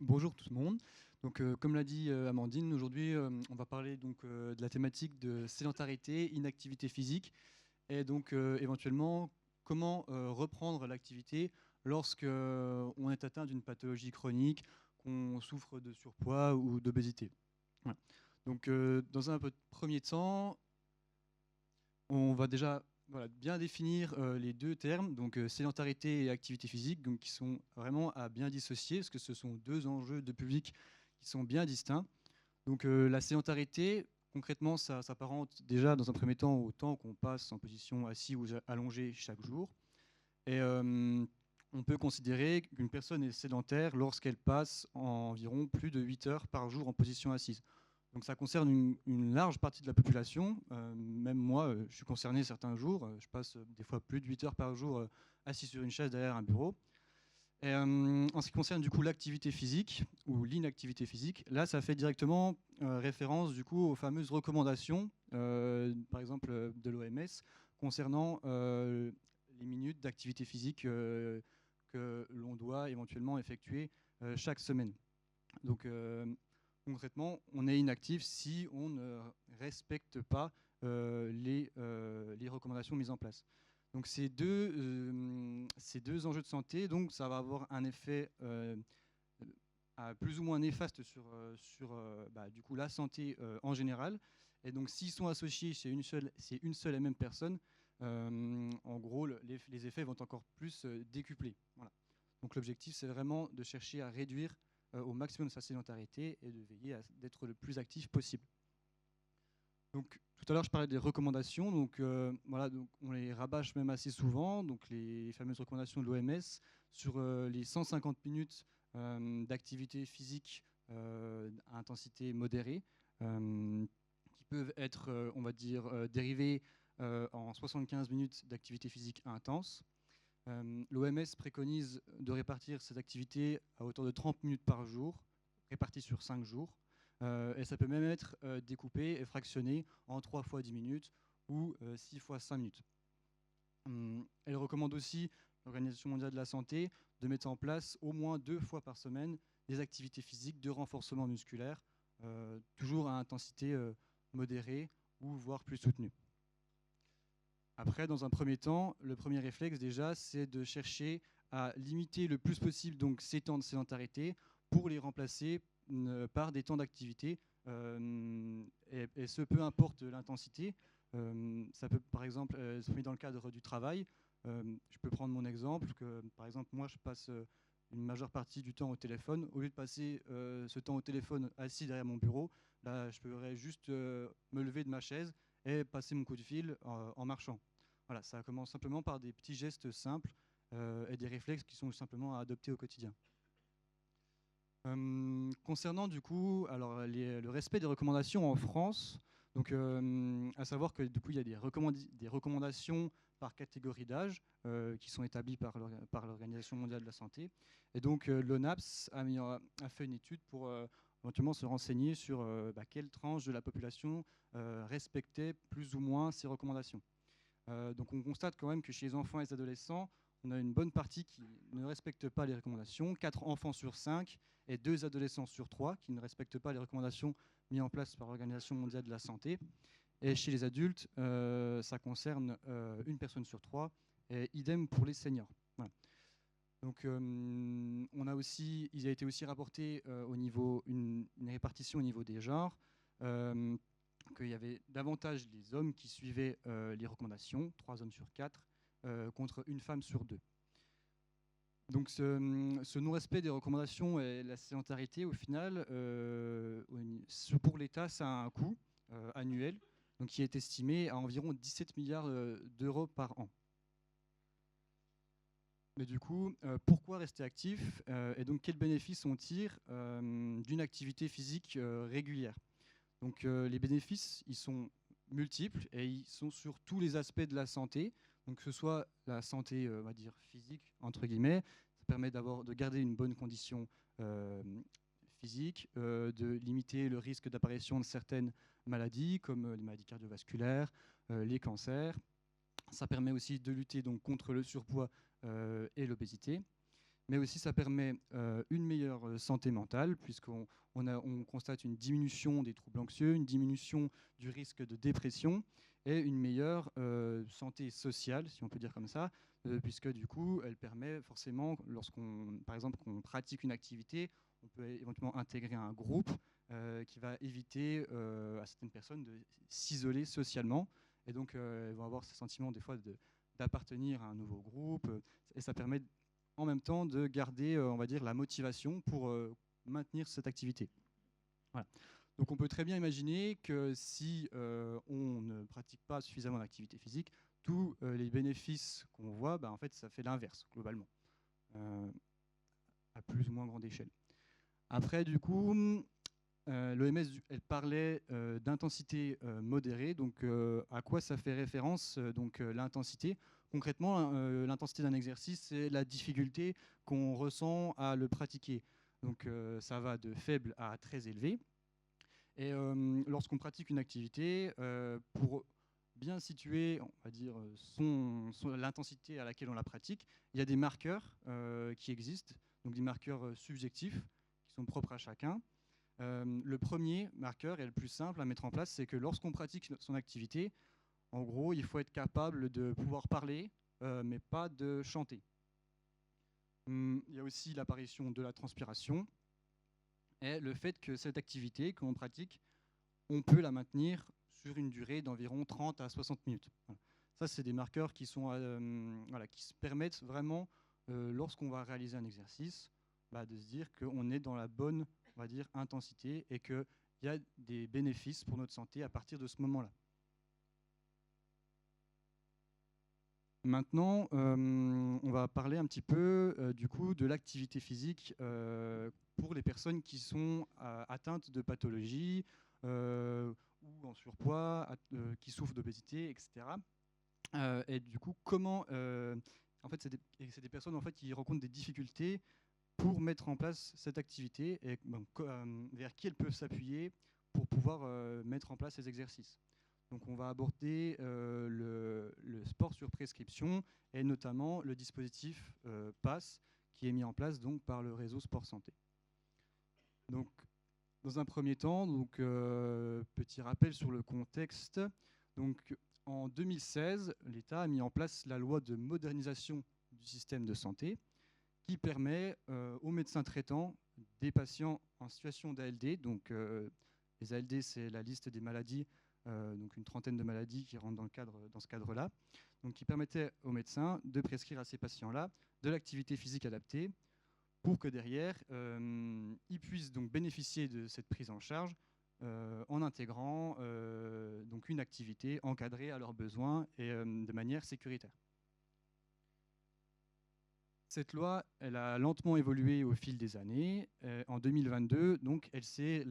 Bonjour tout le monde. Comme l'a dit Amandine, aujourd'hui on va parler de la thématique de sédentarité, inactivité physique et éventuellement comment reprendre l'activité lorsque on est atteint d'une pathologie chronique, qu'on souffre de surpoids ou d'obésité. Voilà. Dans un premier temps, on va déjà bien définir les deux termes, sédentarité et activité physique, qui sont vraiment à bien dissocier, parce que ce sont deux enjeux de public qui sont bien distincts. La sédentarité, concrètement, ça s'apparente déjà dans un premier temps au temps qu'on passe en position assis ou allongé chaque jour. Et on peut considérer qu'une personne est sédentaire lorsqu'elle passe environ plus de 8 heures par jour en position assise. Donc ça concerne une large partie de la population. Même moi, je suis concerné certains jours. Je passe des fois plus de 8 heures par jour assis sur une chaise derrière un bureau. Et en ce qui concerne du coup l'activité physique ou l'inactivité physique, là ça fait directement référence du coup aux fameuses recommandations, par exemple de l'OMS, concernant les minutes d'activité physique que l'on doit éventuellement effectuer chaque semaine. Donc concrètement, on est inactif si on ne respecte pas les recommandations mises en place. Donc ces deux enjeux de santé, donc ça va avoir un effet plus ou moins néfaste sur du coup, la santé en général. Et donc s'ils sont associés chez une seule et même personne, en gros, les effets vont encore plus décupler. Voilà. Donc l'objectif, c'est vraiment de chercher à réduire au maximum sa sédentarité et de veiller à d'être le plus actif possible. Donc, tout à l'heure, je parlais des recommandations. Donc, on les rabâche même assez souvent. Donc, les fameuses recommandations de l'OMS sur les 150 minutes d'activité physique à intensité modérée, qui peuvent être, on va dire, dérivées en 75 minutes d'activité physique intense. L'OMS préconise de répartir ces activités à hauteur de 30 minutes par jour, réparties sur 5 jours. Et ça peut même être découpé et fractionné en 3 fois 10 minutes ou 6 fois 5 minutes. Elle recommande aussi, l'Organisation mondiale de la santé, de mettre en place au moins 2 fois par semaine des activités physiques de renforcement musculaire, toujours à intensité modérée ou voire plus soutenue. Après, dans un premier temps, le premier réflexe déjà, c'est de chercher à limiter le plus possible donc, ces temps de sédentarité pour les remplacer par des temps d'activité, et ce, peu importe l'intensité. Ça peut, par exemple, se fait dans le cadre du travail. Je peux prendre mon exemple, que par exemple, moi, je passe une majeure partie du temps au téléphone. Au lieu de passer ce temps au téléphone assis derrière mon bureau, là, je pourrais juste me lever de ma chaise et passer mon coup de fil en marchant. Voilà, ça commence simplement par des petits gestes simples et des réflexes qui sont simplement à adopter au quotidien. Concernant du coup le respect des recommandations en France, donc à savoir que du coup il y a des recommandations par catégorie d'âge qui sont établies par l'Organisation mondiale de la santé, et donc l'ONAPS a fait une étude pour éventuellement se renseigner sur quelle tranche de la population respectait plus ou moins ces recommandations. Donc on constate quand même que chez les enfants et les adolescents, on a une bonne partie qui ne respecte pas les recommandations, 4 enfants sur 5 et 2 adolescents sur 3 qui ne respectent pas les recommandations mises en place par l'Organisation mondiale de la santé. Et chez les adultes, ça concerne une personne sur 3, et idem pour les seniors. Voilà. Donc, il a été aussi rapporté une répartition au niveau des genres, qu'il y avait davantage les hommes qui suivaient les recommandations, 3 hommes sur 4, contre une femme sur 2. Donc ce non-respect des recommandations et la sédentarité, au final, pour l'État, ça a un coût annuel donc, qui est estimé à environ 17 milliards d'euros par an. Mais du coup, pourquoi rester actif et donc quels bénéfices on tire d'une activité physique régulière? Donc les bénéfices, ils sont multiples et ils sont sur tous les aspects de la santé. Donc que ce soit la santé, on va dire physique entre guillemets, ça permet de garder une bonne condition physique, de limiter le risque d'apparition de certaines maladies comme les maladies cardiovasculaires, les cancers. Ça permet aussi de lutter donc contre le surpoids et l'obésité. mais aussi ça permet une meilleure santé mentale, puisqu'on constate une diminution des troubles anxieux, une diminution du risque de dépression et une meilleure santé sociale, si on peut dire comme ça, puisque du coup, elle permet forcément, par exemple, qu'on pratique une activité, on peut éventuellement intégrer un groupe qui va éviter à certaines personnes de s'isoler socialement, et donc elles vont avoir ce sentiment des fois d'appartenir à un nouveau groupe, et ça permet en même temps de garder, on va dire, la motivation pour maintenir cette activité. Voilà. Donc on peut très bien imaginer que si on ne pratique pas suffisamment d'activité physique, tous les bénéfices qu'on voit, en fait, ça fait l'inverse, globalement, à plus ou moins grande échelle. Après, du coup, l'OMS, elle parlait d'intensité modérée. Donc, à quoi ça fait référence, l'intensité? Concrètement, l'intensité d'un exercice, c'est la difficulté qu'on ressent à le pratiquer. Donc, ça va de faible à très élevé. Et lorsqu'on pratique une activité, pour bien situer, on va dire, l'intensité à laquelle on la pratique, il y a des marqueurs qui existent, donc des marqueurs subjectifs qui sont propres à chacun. Le premier marqueur et le plus simple à mettre en place, c'est que lorsqu'on pratique son activité, en gros, il faut être capable de pouvoir parler, mais pas de chanter. Il y a aussi l'apparition de la transpiration et le fait que cette activité que l'on pratique, on peut la maintenir sur une durée d'environ 30 à 60 minutes. Voilà. Ça, c'est des marqueurs qui se permettent vraiment, lorsqu'on va réaliser un exercice, de se dire qu'on est dans la bonne, on va dire, intensité et qu'il y a des bénéfices pour notre santé à partir de ce moment-là. Maintenant, on va parler un petit peu du coup de l'activité physique pour les personnes qui sont atteintes de pathologies ou en surpoids, qui souffrent d'obésité, etc. Et du coup, en fait, c'est des personnes en fait qui rencontrent des difficultés pour mettre en place cette activité et vers qui elles peuvent s'appuyer pour pouvoir mettre en place ces exercices. Donc on va aborder le sport sur prescription et notamment le dispositif PASS qui est mis en place donc, par le réseau Sport Santé. Donc, dans un premier temps, petit rappel sur le contexte. Donc, en 2016, l'État a mis en place la loi de modernisation du système de santé qui permet aux médecins traitants des patients en situation d'ALD. Donc, les ALD, c'est la liste des maladies, donc une trentaine de maladies qui rentrent dans ce cadre-là. Donc, qui permettait aux médecins de prescrire à ces patients-là de l'activité physique adaptée pour que derrière, ils puissent donc bénéficier de cette prise en charge en intégrant donc une activité encadrée à leurs besoins et de manière sécuritaire. Cette loi, elle a lentement évolué au fil des années. En 2022, donc, elle s'est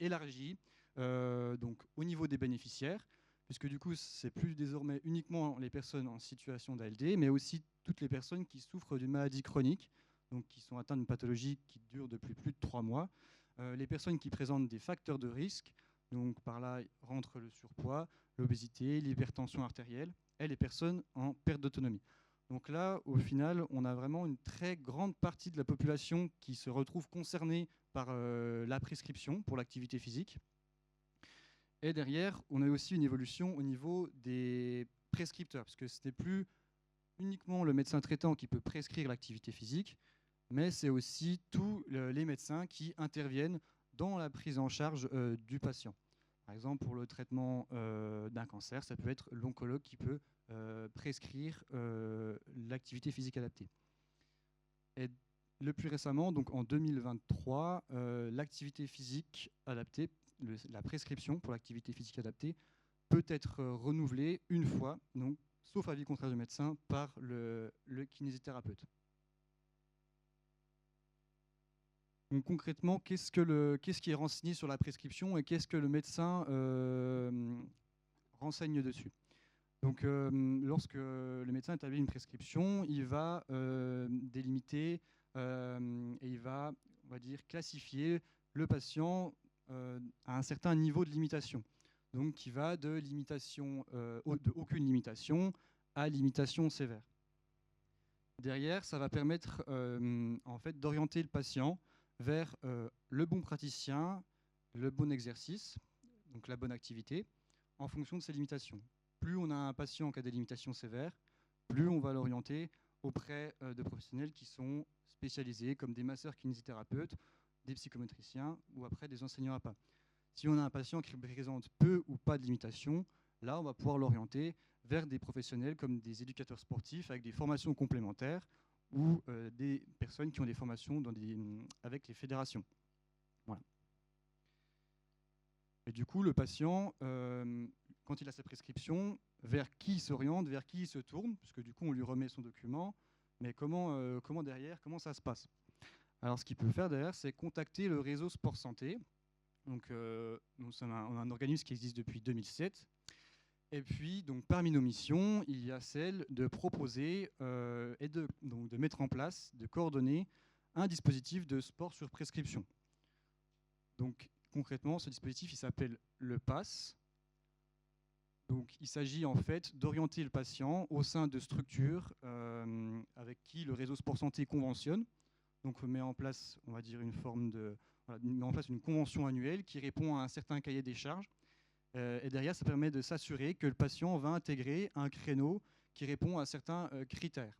élargie donc, au niveau des bénéficiaires, puisque du coup, c'est plus désormais uniquement les personnes en situation d'ALD, mais aussi toutes les personnes qui souffrent d'une maladie chronique, donc qui sont atteintes d'une pathologie qui dure depuis plus de 3 mois, les personnes qui présentent des facteurs de risque, donc par là rentrent le surpoids, l'obésité, l'hypertension artérielle, et les personnes en perte d'autonomie. Donc là, au final, on a vraiment une très grande partie de la population qui se retrouve concernée par la prescription pour l'activité physique. Et derrière, on a aussi une évolution au niveau des prescripteurs, parce que ce n'est plus uniquement le médecin traitant qui peut prescrire l'activité physique, mais c'est aussi tous les médecins qui interviennent dans la prise en charge du patient. Par exemple, pour le traitement d'un cancer, ça peut être l'oncologue qui peut prescrire l'activité physique adaptée. Et le plus récemment, donc en 2023, l'activité physique adaptée, la prescription pour l'activité physique adaptée peut être renouvelée une fois, donc, sauf avis contraire du médecin, par le kinésithérapeute. Donc concrètement, qu'est-ce qui est renseigné sur la prescription et qu'est-ce que le médecin renseigne dessus? Donc, lorsque le médecin établit une prescription, il va délimiter et il va, on va dire, classifier le patient à un certain niveau de limitation. Donc, qui va de limitation, de aucune limitation à limitation sévère. Derrière, ça va permettre en fait, d'orienter le patient vers le bon praticien, le bon exercice, donc la bonne activité, en fonction de ses limitations. Plus on a un patient qui a des limitations sévères, plus on va l'orienter auprès de professionnels qui sont spécialisés, comme des masseurs kinésithérapeutes, des psychomotriciens ou après des enseignants à pas. Si on a un patient qui présente peu ou pas de limitations, là, on va pouvoir l'orienter vers des professionnels comme des éducateurs sportifs avec des formations complémentaires ou des personnes qui ont des formations avec les fédérations. Voilà. Et du coup, le patient, quand il a sa prescription, vers qui il s'oriente, vers qui il se tourne, puisque du coup, on lui remet son document, mais comment derrière, comment ça se passe? Alors, ce qu'il peut faire derrière, c'est contacter le réseau Sport Santé. Donc, nous sommes un organisme qui existe depuis 2007. Et puis, donc, parmi nos missions, il y a celle de proposer et de mettre en place, de coordonner un dispositif de sport sur prescription. Donc, concrètement, ce dispositif, il s'appelle le PASS. Donc, il s'agit en fait d'orienter le patient au sein de structures avec qui le réseau Sport Santé conventionne. Donc, on met en place, on va dire, met en place une convention annuelle qui répond à un certain cahier des charges. Et derrière, ça permet de s'assurer que le patient va intégrer un créneau qui répond à certains critères.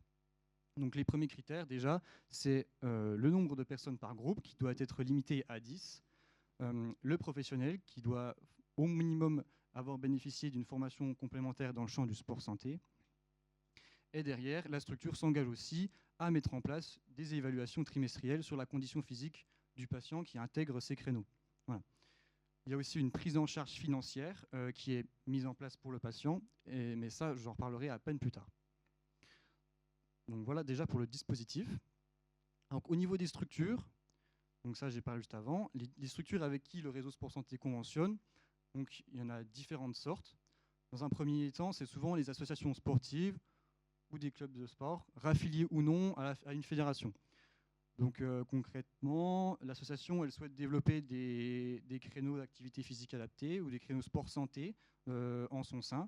Donc, les premiers critères, déjà, c'est le nombre de personnes par groupe qui doit être limité à 10. Le professionnel qui doit au minimum avoir bénéficié d'une formation complémentaire dans le champ du sport santé. Et derrière, la structure s'engage aussi à mettre en place des évaluations trimestrielles sur la condition physique du patient qui intègre ces créneaux. Voilà. Il y a aussi une prise en charge financière qui est mise en place pour le patient, mais ça, j'en reparlerai à peine plus tard. Donc voilà déjà pour le dispositif. Donc, au niveau des structures, donc ça j'ai parlé juste avant, les structures avec qui le réseau Sport Santé conventionne, donc il y en a différentes sortes. Dans un premier temps, c'est souvent les associations sportives ou des clubs de sport, raffiliés ou non à une fédération. Donc concrètement, l'association, elle souhaite développer des créneaux d'activité physique adaptée ou des créneaux sport santé en son sein.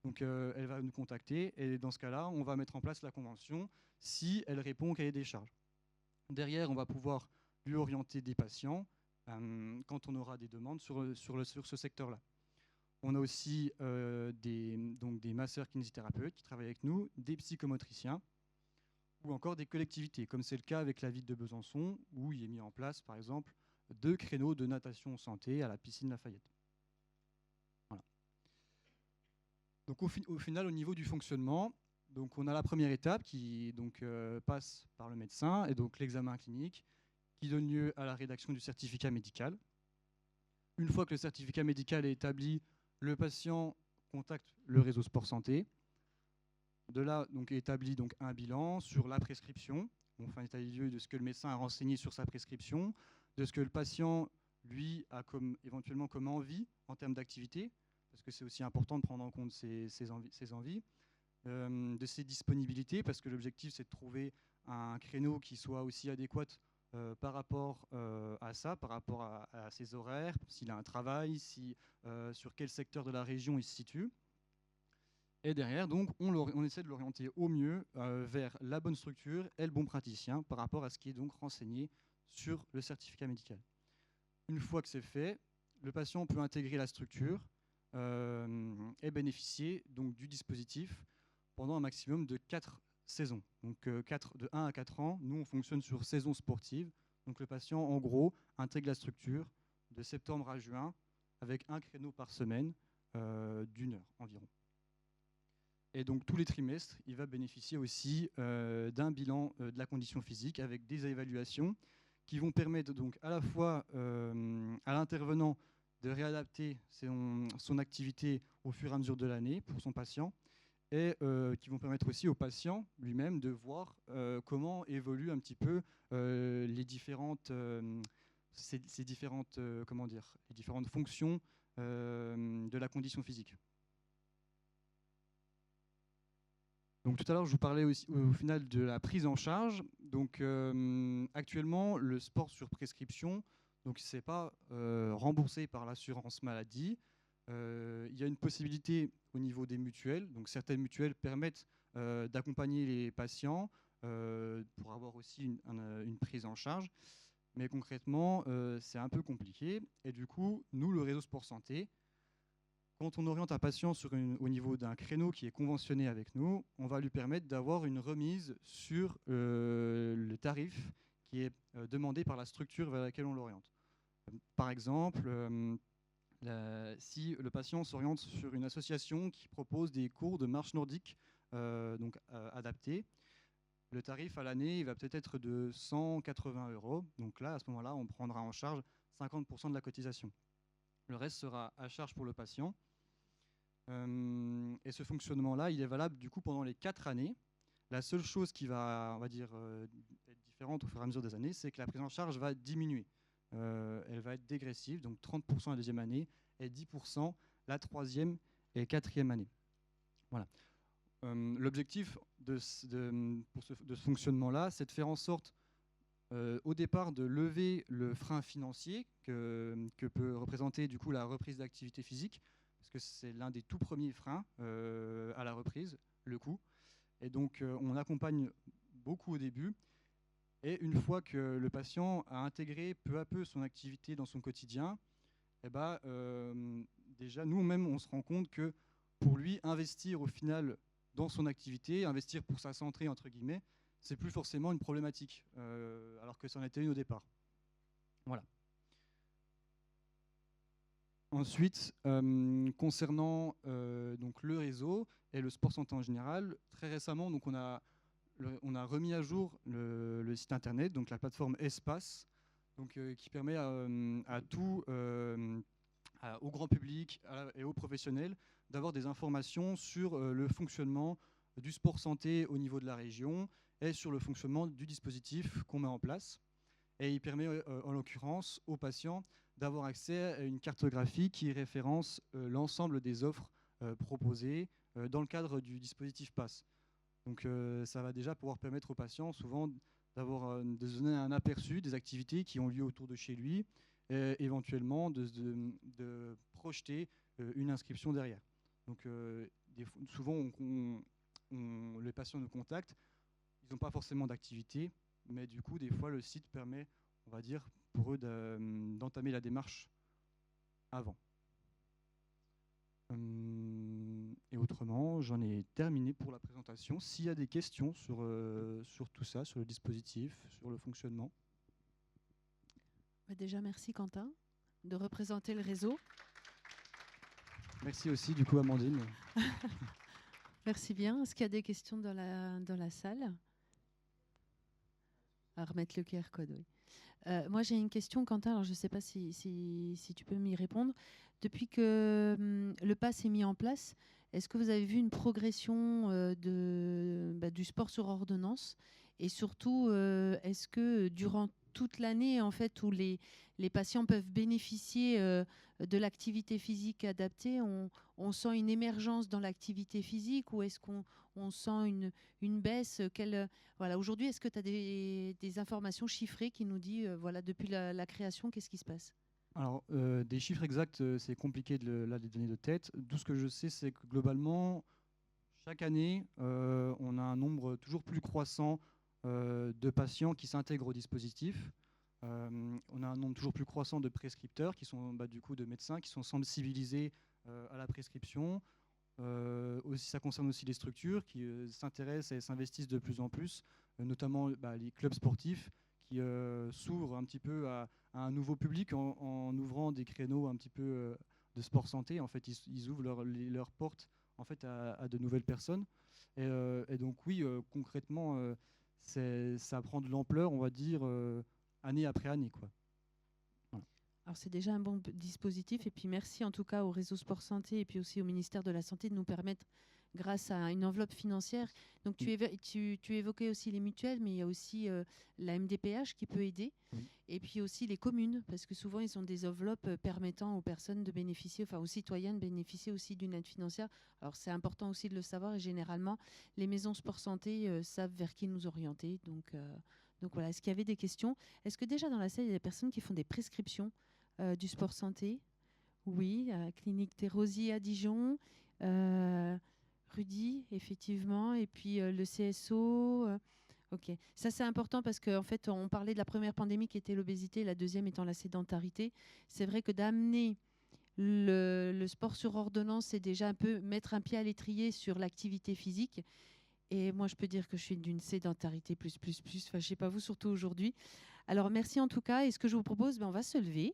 Donc elle va nous contacter et dans ce cas-là, on va mettre en place la convention si elle répond au cahier des charges. Derrière, on va pouvoir lui orienter des patients quand on aura des demandes sur ce secteur-là. On a aussi des masseurs kinésithérapeutes qui travaillent avec nous, des psychomotriciens, ou encore des collectivités, comme c'est le cas avec la ville de Besançon, où il est mis en place, par exemple, 2 créneaux de natation santé à la piscine Lafayette. Voilà. Donc au final, au niveau du fonctionnement, donc on a la première étape qui passe par le médecin, et donc l'examen clinique, qui donne lieu à la rédaction du certificat médical. Une fois que le certificat médical est établi, le patient contacte le réseau Sport Santé. De là, donc, est établi donc, un bilan sur la prescription. On fait un état des lieux de ce que le médecin a renseigné sur sa prescription, de ce que le patient, lui, a éventuellement comme envie en termes d'activité, parce que c'est aussi important de prendre en compte ses envies, de ses disponibilités, parce que l'objectif, c'est de trouver un créneau qui soit aussi adéquat par rapport à ça, par rapport à ses horaires, s'il a un travail, sur quel secteur de la région il se situe. Et derrière, donc, on essaie de l'orienter au mieux vers la bonne structure et le bon praticien par rapport à ce qui est donc renseigné sur le certificat médical. Une fois que c'est fait, le patient peut intégrer la structure et bénéficier donc, du dispositif pendant un maximum de 4 saisons. Donc de 1 à 4 ans, nous on fonctionne sur saison sportive. Donc le patient, en gros, intègre la structure de septembre à juin avec un créneau par semaine d'1 heure environ. Et donc tous les trimestres, il va bénéficier aussi d'un bilan de la condition physique avec des évaluations qui vont permettre donc à la fois à l'intervenant de réadapter son activité au fur et à mesure de l'année pour son patient et qui vont permettre aussi au patient lui-même de voir comment évoluent un petit peu les différentes fonctions de la condition physique. Donc tout à l'heure, je vous parlais aussi au final de la prise en charge. Donc actuellement, le sport sur prescription, donc c'est pas remboursé par l'assurance maladie. Il y a une possibilité au niveau des mutuelles. Donc certaines mutuelles permettent d'accompagner les patients pour avoir aussi une prise en charge. Mais concrètement, c'est un peu compliqué. Et du coup, nous, le réseau Sport Santé, quand on oriente un patient au niveau d'un créneau qui est conventionné avec nous, on va lui permettre d'avoir une remise sur le tarif qui est demandé par la structure vers laquelle on l'oriente. Par exemple, si le patient s'oriente sur une association qui propose des cours de marche nordique adaptés, le tarif à l'année il va peut-être être de 180 €. Donc là, à ce moment-là, on prendra en charge 50% de la cotisation. Le reste sera à charge pour le patient. Et ce fonctionnement-là, il est valable du coup pendant les 4 années. La seule chose qui va, on va dire, être différente au fur et à mesure des années, c'est que la prise en charge va diminuer. Elle va être dégressive, donc 30% la deuxième année et 10% la troisième et quatrième année. Voilà. L'objectif de ce fonctionnement-là, c'est de faire en sorte, au départ, de lever le frein financier que peut représenter du coup la reprise d'activité physique, parce que c'est l'un des tout premiers freins à la reprise, le coût. Et donc, on accompagne beaucoup au début. Et une fois que le patient a intégré peu à peu son activité dans son quotidien, eh ben, déjà, nous-mêmes, on se rend compte que pour lui, investir au final dans son activité, investir pour sa santé, entre guillemets, c'est plus forcément une problématique, alors que c'en était une au départ. Voilà. Ensuite, concernant donc le réseau et le sport santé en général, très récemment, donc on a remis à jour le site internet, donc la plateforme Espace, donc, qui permet à tout, au grand public et aux professionnels d'avoir des informations sur le fonctionnement du sport santé au niveau de la région et sur le fonctionnement du dispositif qu'on met en place. Et il permet en l'occurrence aux patients d'avoir accès à une cartographie qui référence l'ensemble des offres proposées dans le cadre du dispositif PASS. Donc ça va déjà pouvoir permettre aux patients souvent de donner un aperçu des activités qui ont lieu autour de chez lui et éventuellement de projeter une inscription derrière. Donc souvent les patients nous contactent, ils n'ont pas forcément d'activité, mais du coup des fois le site permet, on va dire, pour eux d'entamer la démarche avant. Et autrement, j'en ai terminé pour la présentation. S'il y a des questions sur tout ça, sur le dispositif, sur le fonctionnement. Déjà, merci Quentin de représenter le réseau. Merci aussi du coup Amandine. Merci bien. Est-ce qu'il y a des questions dans la salle? À remettre le QR code, oui. Moi, j'ai une question, Quentin. Alors, je ne sais pas si tu peux m'y répondre. Depuis que le PASS est mis en place, est-ce que vous avez vu une progression du sport sur ordonnance? Et surtout, est-ce que durant toute l'année, en fait, où les patients peuvent bénéficier de l'activité physique adaptée, on sent une émergence dans l'activité physique, ou est-ce qu'on sent une baisse? Voilà, aujourd'hui, est-ce que tu as des informations chiffrées qui nous disent, voilà, depuis la création, qu'est-ce qui se passe? Alors, des chiffres exacts, c'est compliqué de les donner de tête. Tout ce que je sais, c'est que globalement, chaque année, on a un nombre toujours plus croissant de patients qui s'intègrent au dispositif. On a un nombre toujours plus croissant de prescripteurs, qui sont du coup de médecins, qui sont sensibilisés à la prescription. Aussi, ça concerne aussi les structures qui s'intéressent et s'investissent de plus en plus, notamment les clubs sportifs qui s'ouvrent un petit peu à un nouveau public en ouvrant des créneaux un petit peu de sport santé. En fait, ils ouvrent leurs portes en fait, à de nouvelles personnes. Et donc oui, concrètement, ça prend de l'ampleur, on va dire, année après année, quoi. Voilà. Alors c'est déjà un bon dispositif, et puis merci en tout cas au réseau Sport Santé et puis aussi au ministère de la Santé de nous permettre, grâce à une enveloppe financière. Donc tu évoquais aussi les mutuelles, mais il y a aussi la MDPH qui peut aider, et puis aussi les communes, parce que souvent ils ont des enveloppes permettant aux personnes de bénéficier, enfin aux citoyens de bénéficier aussi d'une aide financière. Alors c'est important aussi de le savoir, et généralement les maisons Sport Santé savent vers qui nous orienter. Donc voilà, est-ce qu'il y avait des questions? Est-ce que déjà dans la salle, il y a des personnes qui font des prescriptions du sport santé? Oui, à la clinique Thérosy à Dijon, Rudy, effectivement, et puis le CSO. Ok, ça c'est important parce qu'en fait, on parlait de la première pandémie qui était l'obésité, la deuxième étant la sédentarité. C'est vrai que d'amener le sport sur ordonnance, c'est déjà un peu mettre un pied à l'étrier sur l'activité physique. Et moi, je peux dire que je suis d'une sédentarité plus. Enfin, je sais pas vous, surtout aujourd'hui. Alors, merci en tout cas. Et ce que je vous propose, on va se lever.